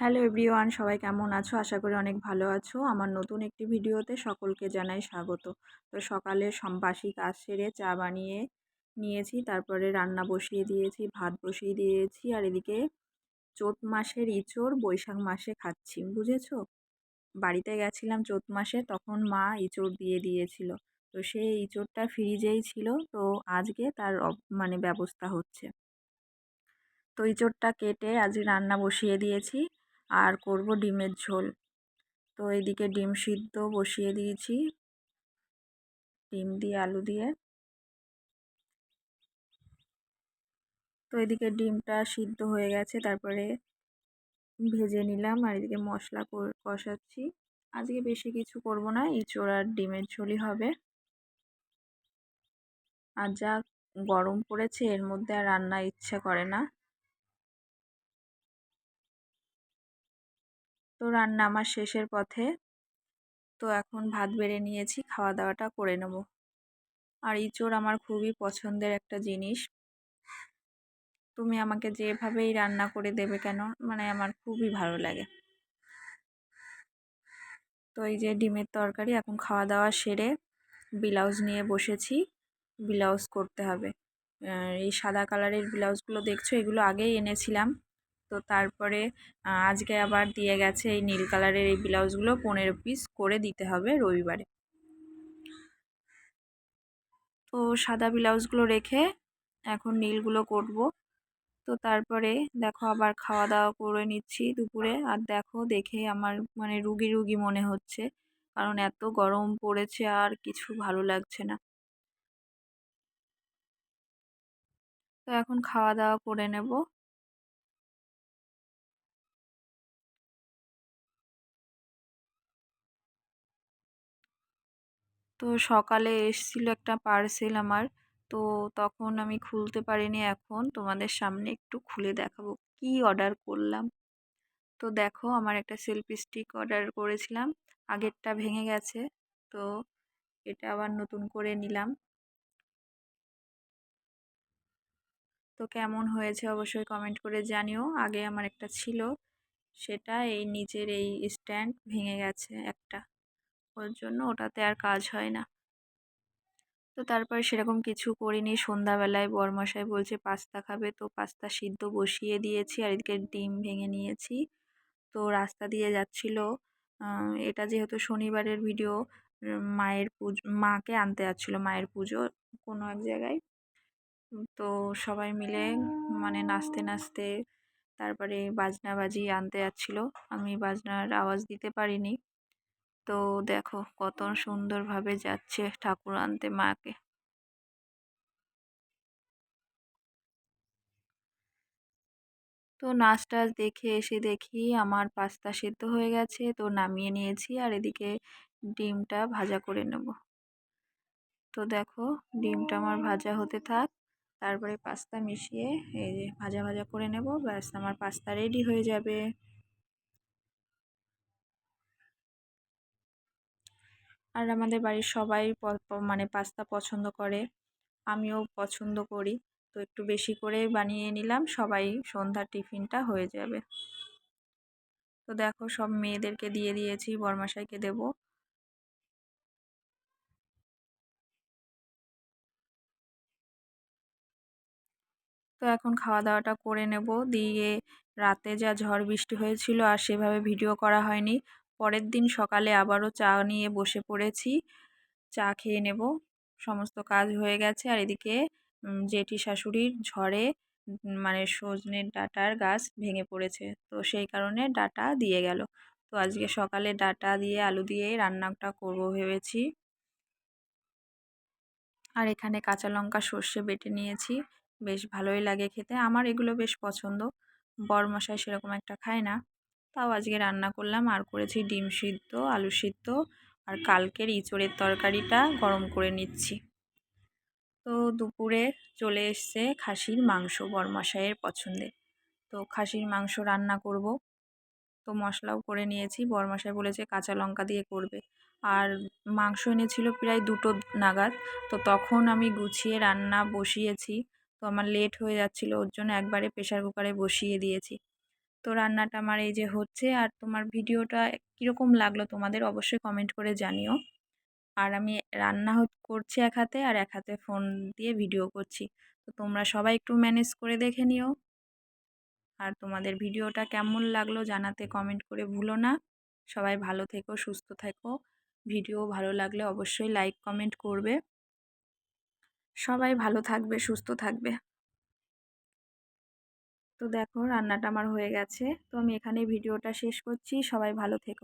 Hello everyone, সবাই কেমন আছো? আশা করি অনেক ভালো আছো। আমার নতুন একটি ভিডিওতে সকলকে জানাই স্বাগত। তো সকালে বাসি কাজ সেরে চা বানিয়ে নিয়েছি, তারপরে রান্না বসিয়ে দিয়েছি, ভাত বসিয়ে দিয়েছি। আর এদিকে চৈত মাসের ইঁচড় বৈশাখ মাসে খাচ্ছি, বুঝেছো? বাড়িতে গেছিলাম চৈত মাসে, তখন মা ইঁচড় দিয়ে দিয়েছিল। তো সেই ইঁচড়টা ফ্রিজেই ছিল, তো আজকে তার ব্যবস্থা হচ্ছে। তো ইঁচড়টা কেটে আজ রান্না বসিয়ে দিয়েছি আর করব ডিমের ঝোল। তো এদিকে ডিম সিদ্ধ বসিয়ে দিয়েছি, ডিম দিয়ে আলু দিয়ে। তো এদিকে ডিমটা সিদ্ধ হয়ে গেছে, তারপরে ভেজে নিলাম। আর এদিকে মশলা কষাচ্ছি। আজকে বেশি কিছু করব না, ইঁচড় আর ডিমের ঝোলই হবে। আর যা গরম পড়েছে এর মধ্যে আর রান্না ইচ্ছা করে না। তো রান্না আমার শেষের পথে। তো এখন ভাত বেড়ে নিয়েছি, খাওয়া দাওয়াটা করে নেব। আর ইঁচড় আমার খুবই পছন্দের একটা জিনিস। তুমি আমাকে যেভাবেই রান্না করে দেবে কেন, আমার খুবই ভালো লাগে। তো এই যে ডিমের তরকারি, এখন খাওয়া দাওয়া সেরে ব্লাউজ নিয়ে বসেছি। ব্লাউজ করতে হবে। এই সাদা কালারের ব্লাউজগুলো দেখছো, এগুলো আগেই এনেছিলাম। তো তারপরে আজকে আবার দিয়ে গেছে এই নীল কালারের এই ব্লাউজগুলো 15 পিস করে দিতে হবে রবিবারে। তো সাদা ব্লাউজগুলো রেখে এখন নীলগুলো করব। তো তারপরে দেখো আবার খাওয়া দাওয়া করে নিচ্ছি দুপুরে। আর দেখো দেখে আমার রুগী রুগী মনে হচ্ছে, কারণ এত গরম পড়েছে আর কিছু ভালো লাগছে না। তো এখন খাওয়া দাওয়া করে নেব। তো সকালে এসেছিল একটা পার্সেল আমার, তো তখন আমি খুলতে পারিনি। এখন তোমাদের সামনে একটু খুলে দেখাবো কি অর্ডার করলাম। তো দেখো, আমার একটা সেলফি স্টিক অর্ডার করেছিলাম, আগেরটা ভেঙে গেছে। তো এটা আবার নতুন করে নিলাম। তো কেমন হয়েছে অবশ্যই কমেন্ট করে জানিও। আগে আমার একটা ছিল, সেটা এই নিচের এই স্ট্যান্ড ভেঙে গেছে একটা, ওর জন্য ওটাতে আর কাজ হয় না। তো তারপরে সেরকম কিছু করিনি। সন্ধ্যাবেলায় বরমশাই বলছে পাস্তা খাবে, তো পাস্তা সিদ্ধ বসিয়ে দিয়েছি। আর এদিকে ডিম ভেঙে নিয়েছি। তো রাস্তা দিয়ে যাচ্ছিল, এটা যেহেতু শনিবারের ভিডিও, মায়ের পুজো, মাকে আনতে যাচ্ছিলো মায়ের পুজো কোনো এক জায়গায়। তো সবাই মিলে নাচতে নাচতে তারপরে বাজনাবাজি আনতে যাচ্ছিল। আমি বাজনার আওয়াজ দিতে পারিনি। তো দেখো কত সুন্দরভাবে যাচ্ছে ঠাকুর আনতে মাকে। তো নাচ টাচ দেখে এসে দেখি আমার পাস্তা সেদ্ধ হয়ে গেছে, তো নামিয়ে নিয়েছি। আর এদিকে ডিমটা ভাজা করে নেব। তো দেখো ডিমটা আমার ভাজা হতে থাক, তারপরে পাস্তা মিশিয়ে এই যে ভাজা ভাজা করে নেব, ব্যাস আমার পাস্তা রেডি হয়ে যাবে। আর আমাদের বাড়ির সবাই পাস্তা পছন্দ করে, আমিও পছন্দ করি। তো একটু বেশি করে বানিয়ে নিলাম, সবাই সন্ধ্যার টিফিনটা হয়ে যাবে। তো দেখো সব মেয়েদেরকে দিয়ে দিয়েছি, বরমাশাইকে দেব। তো এখন খাওয়া দাওয়াটা করে নেব। দিয়ে রাতে যা ঝড় বৃষ্টি হয়েছিল আর সেভাবে ভিডিও করা হয়নি। পরের দিন সকালে আবারও চা নিয়ে বসে পড়েছি, চা খেয়ে নেব। সমস্ত কাজ হয়ে গেছে। আর এদিকে জেঠি শাশুড়ির ঝড়ে সজনের ডাঁটার গাছ ভেঙে পড়েছে, তো সেই কারণে ডাঁটা দিয়ে গেল। তো আজকে সকালে ডাঁটা দিয়ে আলু দিয়ে রান্নাটা করব ভেবেছি। আর এখানে কাঁচা লঙ্কা সর্ষে বেটে নিয়েছি, বেশ ভালোই লাগে খেতে, আমার এগুলো বেশ পছন্দ। বরমশাই সেরকম একটা খায় না, তাও আজকে রান্না করলাম। আর করেছি ডিম সিদ্ধ, আলু সিদ্ধ, আর কালকের ইঁচড়ের তরকারিটা গরম করে নিচ্ছি। তো দুপুরে চলে এসছে খাসির মাংস, বরমশাইয়ের পছন্দের। তো খাসির মাংস রান্না করব। তো মশলাও করে নিয়েছি, বরমশাই বলেছে কাঁচা লঙ্কা দিয়ে করবে। আর মাংস এনেছিল প্রায় 2টো নাগাদ। তো তখন আমি গুছিয়ে রান্না বসিয়েছি, তো আমার লেট হয়ে যাচ্ছিলো, ওর জন্য একবারে প্রেশার কুকারে বসিয়ে দিয়েছি। তো রান্নাটা আমার এই যে হচ্ছে, আর তোমার ভিডিওটা কীরকম লাগলো তোমাদের অবশ্যই কমেন্ট করে জানিও। আর আমি রান্না করছি এক হাতে, আর এক হাতে ফোন দিয়ে ভিডিও করছি। তো তোমরা সবাই একটু ম্যানেজ করে দেখে নিও। আর তোমাদের ভিডিওটা কেমন লাগলো জানাতে কমেন্ট করে ভুলো না। সবাই ভালো থেকো, সুস্থ থেকো। ভিডিও ভালো লাগলে অবশ্যই লাইক কমেন্ট করবে। সবাই ভালো থাকবে, সুস্থ থাকবে। তো দেখো রান্নাটা আমার হয়ে গেছে, তো আমি এখানে ভিডিওটা শেষ করছি। সবাই ভালো থেকো।